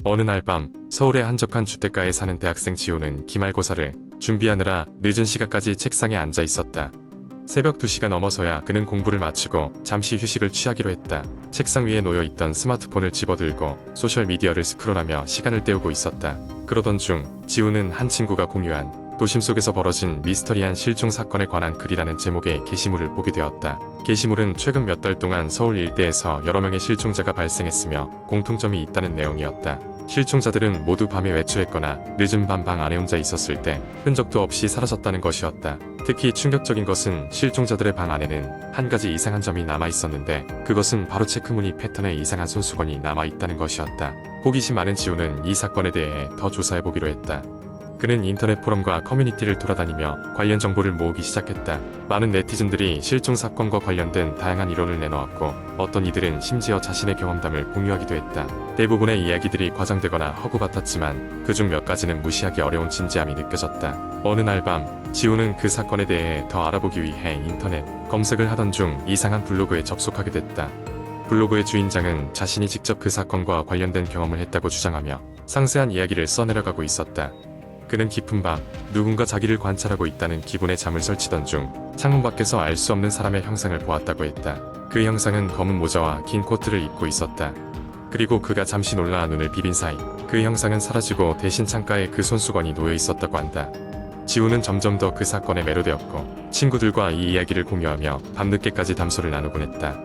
어느 날 밤 서울의 한적한 주택가에 사는 대학생 지호는 기말고사를 준비하느라 늦은 시간까지 책상에 앉아 있었다. 새벽 2시가 넘어서야 그는 공부를 마치고 잠시 휴식을 취하기로 했다. 책상 위에 놓여있던 스마트폰을 집어들고 소셜미디어를 스크롤하며 시간을 때우고 있었다. 그러던 중 지호는 한 친구가 공유한 도심 속에서 벌어진 미스터리한 실종 사건에 관한 글이라는 제목의 게시물을 보게 되었다. 게시물은 최근 몇 달 동안 서울 일대에서 여러 명의 실종자가 발생했으며 공통점이 있다는 내용이었다. 실종자들은 모두 밤에 외출했거나 늦은 밤 방 안에 혼자 있었을 때 흔적도 없이 사라졌다는 것이었다. 특히 충격적인 것은 실종자들의 방 안에는 한 가지 이상한 점이 남아있었는데 그것은 바로 체크무늬 패턴의 이상한 손수건이 남아있다는 것이었다. 호기심 많은 지호는 이 사건에 대해 더 조사해보기로 했다. 그는 인터넷 포럼과 커뮤니티를 돌아다니며 관련 정보를 모으기 시작했다. 많은 네티즌들이 실종 사건과 관련된 다양한 이론을 내놓았고 어떤 이들은 심지어 자신의 경험담을 공유하기도 했다. 대부분의 이야기들이 과장되거나 허구 같았지만 그중 몇 가지는 무시하기 어려운 진지함이 느껴졌다. 어느 날 밤 지호는 그 사건에 대해 더 알아보기 위해 인터넷 검색을 하던 중 이상한 블로그에 접속하게 됐다. 블로그의 주인장은 자신이 직접 그 사건과 관련된 경험을 했다고 주장하며 상세한 이야기를 써내려가고 있었다. 그는 깊은 밤 누군가 자기를 관찰하고 있다는 기분에 잠을 설치던 중 창문 밖에서 알 수 없는 사람의 형상을 보았다고 했다. 그 형상은 검은 모자와 긴 코트를 입고 있었다. 그리고 그가 잠시 놀라 눈을 비빈 사이 그 형상은 사라지고 대신 창가에 그 손수건이 놓여 있었다고 한다. 지호는 점점 더 그 사건에 매료되었고 친구들과 이 이야기를 공유하며 밤늦게까지 담소를 나누곤 했다.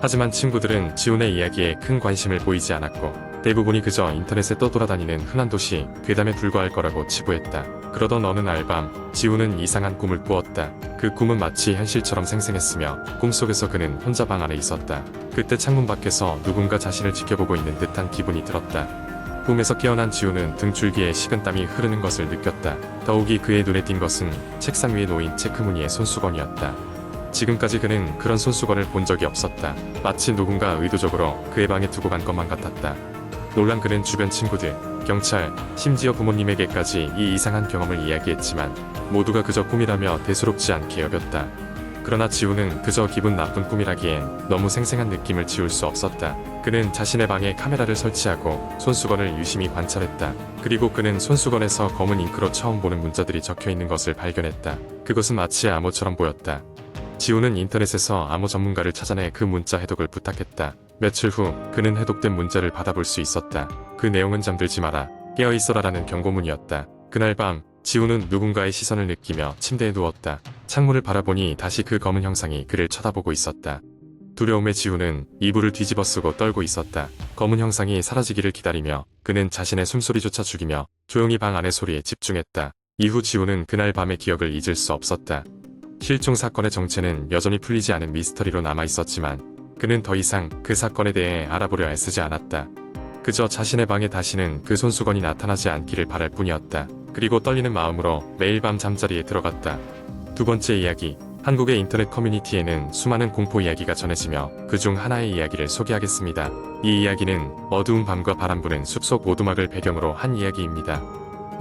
하지만 친구들은 지호의 이야기에 큰 관심을 보이지 않았고 대부분이 그저 인터넷에 떠돌아다니는 흔한 도시 괴담에 불과할 거라고 치부했다. 그러던 어느 날 밤 지호는 이상한 꿈을 꾸었다. 그 꿈은 마치 현실처럼 생생했으며 꿈속에서 그는 혼자 방 안에 있었다. 그때 창문 밖에서 누군가 자신을 지켜보고 있는 듯한 기분이 들었다. 꿈에서 깨어난 지호는 등줄기에 식은땀이 흐르는 것을 느꼈다. 더욱이 그의 눈에 띈 것은 책상 위에 놓인 체크무늬의 손수건이었다. 지금까지 그는 그런 손수건을 본 적이 없었다. 마치 누군가 의도적으로 그의 방에 두고 간 것만 같았다. 놀란 그는 주변 친구들, 경찰, 심지어 부모님에게까지 이 이상한 경험을 이야기했지만 모두가 그저 꿈이라며 대수롭지 않게 여겼다. 그러나 지호는 그저 기분 나쁜 꿈이라기엔 너무 생생한 느낌을 지울 수 없었다. 그는 자신의 방에 카메라를 설치하고 손수건을 유심히 관찰했다. 그리고 그는 손수건에서 검은 잉크로 처음 보는 문자들이 적혀있는 것을 발견했다. 그것은 마치 암호처럼 보였다. 지호는 인터넷에서 암호 전문가를 찾아내 그 문자 해독을 부탁했다. 며칠 후 그는 해독된 문자를 받아볼 수 있었다. 그 내용은 잠들지 마라, 깨어있어라라는 경고문이었다. 그날 밤 지호는 누군가의 시선을 느끼며 침대에 누웠다. 창문을 바라보니 다시 그 검은 형상이 그를 쳐다보고 있었다. 두려움에 지호는 이불을 뒤집어 쓰고 떨고 있었다. 검은 형상이 사라지기를 기다리며 그는 자신의 숨소리조차 죽이며 조용히 방 안의 소리에 집중했다. 이후 지호는 그날 밤의 기억을 잊을 수 없었다. 실종 사건의 정체는 여전히 풀리지 않은 미스터리로 남아있었지만 그는 더 이상 그 사건에 대해 알아보려 애쓰지 않았다. 그저 자신의 방에 다시는 그 손수건이 나타나지 않기를 바랄 뿐이었다. 그리고 떨리는 마음으로 매일 밤 잠자리에 들어갔다. 두 번째 이야기. 한국의 인터넷 커뮤니티에는 수많은 공포 이야기가 전해지며 그중 하나의 이야기를 소개하겠습니다. 이 이야기는 어두운 밤과 바람 부는 숲속 오두막을 배경으로 한 이야기입니다.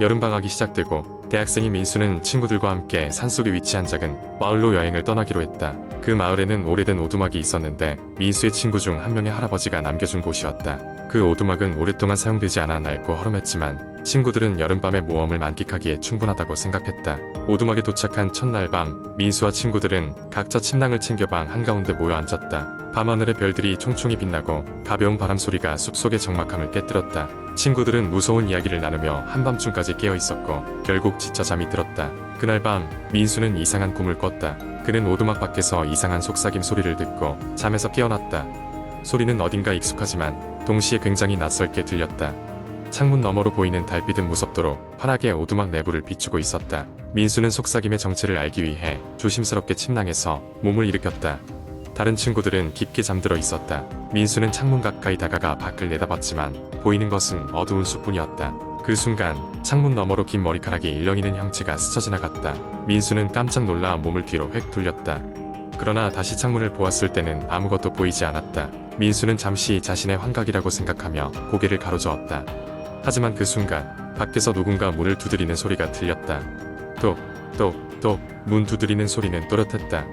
여름방학이 시작되고 대학생인 민수는 친구들과 함께 산속에 위치한 작은 마을로 여행을 떠나기로 했다. 그 마을에는 오래된 오두막이 있었는데 민수의 친구 중 한 명의 할아버지가 남겨준 곳이었다. 그 오두막은 오랫동안 사용되지 않아 낡고 허름했지만 친구들은 여름밤의 모험을 만끽하기에 충분하다고 생각했다. 오두막에 도착한 첫날 밤 민수와 친구들은 각자 침낭을 챙겨 방 한가운데 모여 앉았다. 밤하늘의 별들이 총총히 빛나고 가벼운 바람 소리가 숲속의 적막함을 깨뜨렸다. 친구들은 무서운 이야기를 나누며 한밤중까지 깨어있었고 결국 지쳐 잠이 들었다. 그날 밤 민수는 이상한 꿈을 꿨다. 그는 오두막 밖에서 이상한 속삭임 소리를 듣고 잠에서 깨어났다. 소리는 어딘가 익숙하지만 동시에 굉장히 낯설게 들렸다. 창문 너머로 보이는 달빛은 무섭도록 환하게 오두막 내부를 비추고 있었다. 민수는 속삭임의 정체를 알기 위해 조심스럽게 침낭에서 몸을 일으켰다. 다른 친구들은 깊게 잠들어 있었다. 민수는 창문 가까이 다가가 밖을 내다봤지만 보이는 것은 어두운 숲뿐이었다. 그 순간 창문 너머로 긴 머리카락이 일렁이는 형체가 스쳐 지나갔다. 민수는 깜짝 놀라 몸을 뒤로 획 돌렸다. 그러나 다시 창문을 보았을 때는 아무것도 보이지 않았다. 민수는 잠시 자신의 환각이라고 생각하며 고개를 가로저었다. 하지만 그 순간 밖에서 누군가 문을 두드리는 소리가 들렸다. 똑똑똑 문 두드리는 소리는 또렷했다.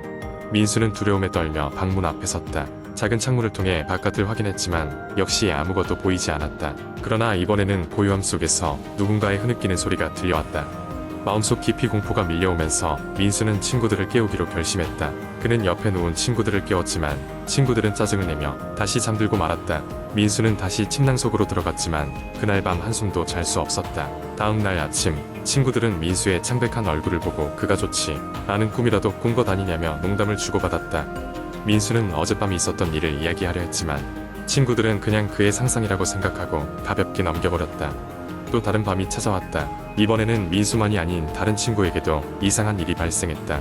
민수는 두려움에 떨며 방문 앞에 섰다. 작은 창문을 통해 바깥을 확인했지만 역시 아무것도 보이지 않았다. 그러나 이번에는 고요함 속에서 누군가의 흐느끼는 소리가 들려왔다. 마음속 깊이 공포가 밀려오면서 민수는 친구들을 깨우기로 결심했다. 그는 옆에 누운 친구들을 깨웠지만 친구들은 짜증을 내며 다시 잠들고 말았다. 민수는 다시 침낭 속으로 들어갔지만 그날 밤 한숨도 잘 수 없었다. 다음 날 아침 친구들은 민수의 창백한 얼굴을 보고 그가 좋지 않은 꿈이라도 꾼 것 아니냐며 농담을 주고받았다. 민수는 어젯밤 있었던 일을 이야기하려 했지만 친구들은 그냥 그의 상상이라고 생각하고 가볍게 넘겨버렸다. 또 다른 밤이 찾아왔다. 이번에는 민수만이 아닌 다른 친구에게도 이상한 일이 발생했다.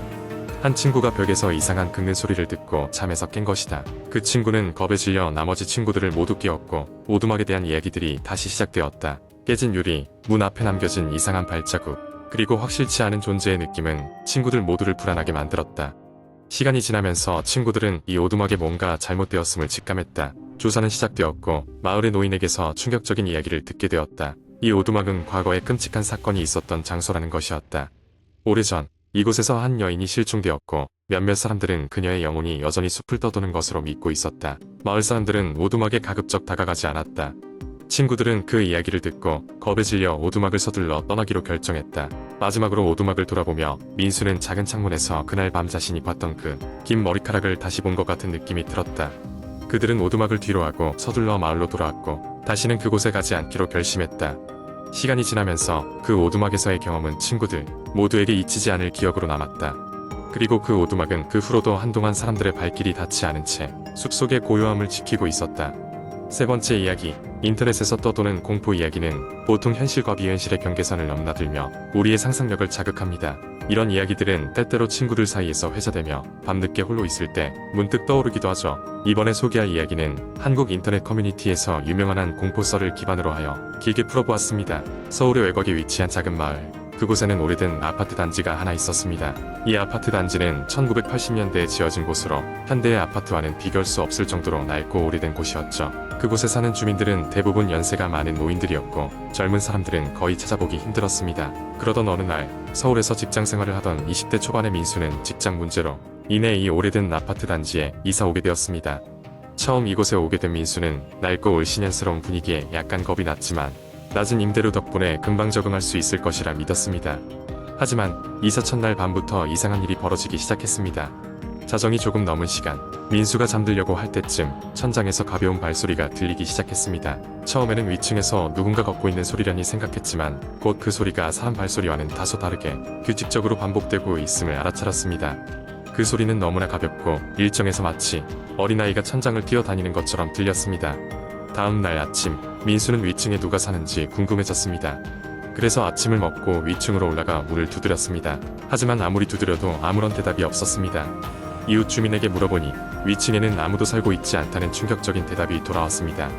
한 친구가 벽에서 이상한 긁는 소리를 듣고 잠에서 깬 것이다. 그 친구는 겁에 질려 나머지 친구들을 모두 깨웠고 오두막에 대한 이야기들이 다시 시작되었다. 깨진 유리, 문 앞에 남겨진 이상한 발자국, 그리고 확실치 않은 존재의 느낌은 친구들 모두를 불안하게 만들었다. 시간이 지나면서 친구들은 이 오두막에 뭔가 잘못되었음을 직감했다. 조사는 시작되었고 마을의 노인에게서 충격적인 이야기를 듣게 되었다. 이 오두막은 과거에 끔찍한 사건이 있었던 장소라는 것이었다. 오래전 이곳에서 한 여인이 실종되었고 몇몇 사람들은 그녀의 영혼이 여전히 숲을 떠도는 것으로 믿고 있었다. 마을 사람들은 오두막에 가급적 다가가지 않았다. 친구들은 그 이야기를 듣고 겁에 질려 오두막을 서둘러 떠나기로 결정했다. 마지막으로 오두막을 돌아보며 민수는 작은 창문에서 그날 밤 자신이 봤던 그 긴 머리카락을 다시 본 것 같은 느낌이 들었다. 그들은 오두막을 뒤로하고 서둘러 마을로 돌아왔고 다시는 그곳에 가지 않기로 결심했다. 시간이 지나면서 그 오두막에서의 경험은 친구들 모두에게 잊히지 않을 기억으로 남았다. 그리고 그 오두막은 그 후로도 한동안 사람들의 발길이 닿지 않은 채 숲속의 고요함을 지키고 있었다. 세 번째 이야기, 인터넷에서 떠도는 공포 이야기는 보통 현실과 비현실의 경계선을 넘나들며 우리의 상상력을 자극합니다. 이런 이야기들은 때때로 친구들 사이에서 회자되며 밤늦게 홀로 있을 때 문득 떠오르기도 하죠. 이번에 소개할 이야기는 한국 인터넷 커뮤니티에서 유명한 한 공포썰을 기반으로 하여 길게 풀어보았습니다. 서울의 외곽에 위치한 작은 마을, 그곳에는 오래된 아파트 단지가 하나 있었습니다. 이 아파트 단지는 1980년대에 지어진 곳으로 현대의 아파트와는 비교할 수 없을 정도로 낡고 오래된 곳이었죠. 그곳에 사는 주민들은 대부분 연세가 많은 노인들이었고 젊은 사람들은 거의 찾아보기 힘들었습니다. 그러던 어느 날 서울에서 직장 생활을 하던 20대 초반의 민수는 직장 문제로 이내 이 오래된 아파트 단지에 이사 오게 되었습니다. 처음 이곳에 오게 된 민수는 낡고 을씨년스러운 분위기에 약간 겁이 났지만 낮은 임대료 덕분에 금방 적응할 수 있을 것이라 믿었습니다. 하지만 이사 첫날 밤부터 이상한 일이 벌어지기 시작했습니다. 자정이 조금 넘은 시간, 민수가 잠들려고 할 때쯤 천장에서 가벼운 발소리가 들리기 시작했습니다. 처음에는 위층에서 누군가 걷고 있는 소리라니 생각했지만 곧 그 소리가 사람 발소리와는 다소 다르게 규칙적으로 반복되고 있음을 알아차렸습니다. 그 소리는 너무나 가볍고 일정해서 마치 어린아이가 천장을 뛰어다니는 것처럼 들렸습니다. 다음 날 아침, 민수는 위층에 누가 사는지 궁금해졌습니다. 그래서 아침을 먹고 위층으로 올라가 문을 두드렸습니다. 하지만 아무리 두드려도 아무런 대답이 없었습니다. 이웃 주민에게 물어보니 위층에는 아무도 살고 있지 않다는 충격적인 대답이 돌아왔습니다.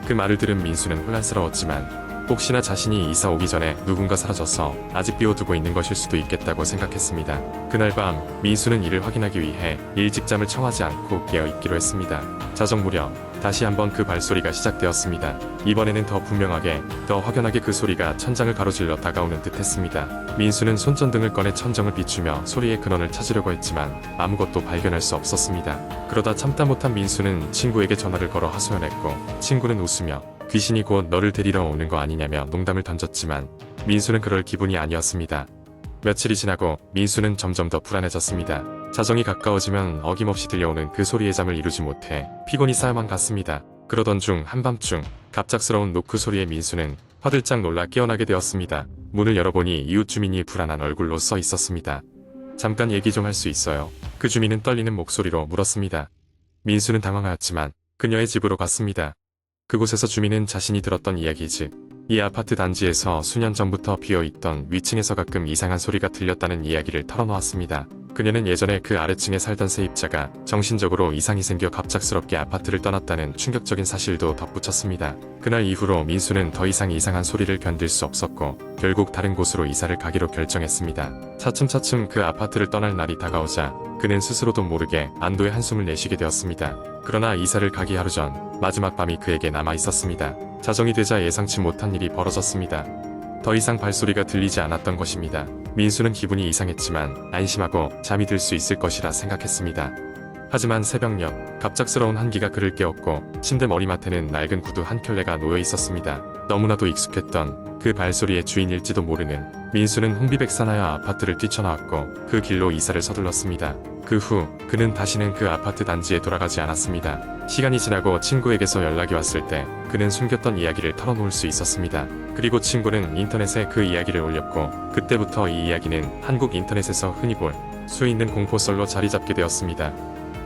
그 말을 들은 민수는 혼란스러웠지만 혹시나 자신이 이사 오기 전에 누군가 사라져서 아직 비워두고 있는 것일 수도 있겠다고 생각했습니다. 그날 밤 민수는 이를 확인하기 위해 일찍 잠을 청하지 않고 깨어있기로 했습니다. 자정 무렵 다시 한번 그 발소리가 시작되었습니다. 이번에는 더 분명하게, 더 확연하게 그 소리가 천장을 가로질러 다가오는 듯 했습니다. 민수는 손전등을 꺼내 천정을 비추며 소리의 근원을 찾으려고 했지만 아무것도 발견할 수 없었습니다. 그러다 참다 못한 민수는 친구에게 전화를 걸어 하소연했고 친구는 웃으며 귀신이 곧 너를 데리러 오는 거 아니냐며 농담을 던졌지만 민수는 그럴 기분이 아니었습니다. 며칠이 지나고 민수는 점점 더 불안해졌습니다. 자정이 가까워지면 어김없이 들려오는 그 소리에 잠을 이루지 못해 피곤이 쌓여만 갔습니다. 그러던 중 한밤중 갑작스러운 노크 소리에 민수는 화들짝 놀라 깨어나게 되었습니다. 문을 열어보니 이웃 주민이 불안한 얼굴로 써 있었습니다. 잠깐 얘기 좀 할 수 있어요? 그 주민은 떨리는 목소리로 물었습니다. 민수는 당황하였지만 그녀의 집으로 갔습니다. 그곳에서 주민은 자신이 들었던 이야기 즉 이 아파트 단지에서 수년 전부터 비어있던 위층에서 가끔 이상한 소리가 들렸다는 이야기를 털어놓았습니다. 그녀는 예전에 그 아래층에 살던 세입자가 정신적으로 이상이 생겨 갑작스럽게 아파트를 떠났다는 충격적인 사실도 덧붙였습니다. 그날 이후로 민수는 더 이상 이상한 소리를 견딜 수 없었고 결국 다른 곳으로 이사를 가기로 결정했습니다. 차츰차츰 그 아파트를 떠날 날이 다가오자 그는 스스로도 모르게 안도의 한숨을 내쉬게 되었습니다. 그러나 이사를 가기 하루 전 마지막 밤이 그에게 남아 있었습니다. 자정이 되자 예상치 못한 일이 벌어졌습니다. 더 이상 발소리가 들리지 않았던 것입니다. 민수는 기분이 이상했지만 안심하고 잠이 들 수 있을 것이라 생각했습니다. 하지만 새벽녘 갑작스러운 한기가 그를 깨웠고 침대 머리맡에는 낡은 구두 한 켤레가 놓여 있었습니다. 너무나도 익숙했던 그 발소리의 주인일지도 모르는 민수는 혼비백산하여 아파트를 뛰쳐나왔고 그 길로 이사를 서둘렀습니다. 그 후 그는 다시는 그 아파트 단지에 돌아가지 않았습니다. 시간이 지나고 친구에게서 연락이 왔을 때 그는 숨겼던 이야기를 털어놓을 수 있었습니다. 그리고 친구는 인터넷에 그 이야기를 올렸고 그때부터 이 이야기는 한국 인터넷에서 흔히 볼 수 있는 공포썰로 자리 잡게 되었습니다.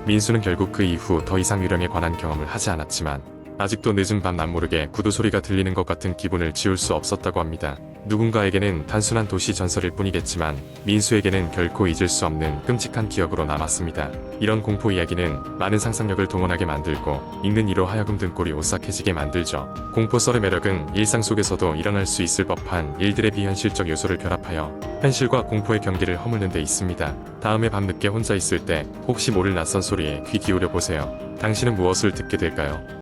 민수는 결국 그 이후 더 이상 유령에 관한 경험을 하지 않았지만 아직도 늦은 밤 남모르게 구두 소리가 들리는 것 같은 기분을 지울 수 없었다고 합니다. 누군가에게는 단순한 도시 전설일 뿐이겠지만 민수에게는 결코 잊을 수 없는 끔찍한 기억으로 남았습니다. 이런 공포 이야기는 많은 상상력을 동원하게 만들고 읽는 이로 하여금 등골이 오싹해지게 만들죠. 공포썰의 매력은 일상 속에서도 일어날 수 있을 법한 일들의 비현실적 요소를 결합하여 현실과 공포의 경계를 허물는 데 있습니다. 다음에 밤늦게 혼자 있을 때 혹시 모를 낯선 소리에 귀 기울여 보세요. 당신은 무엇을 듣게 될까요?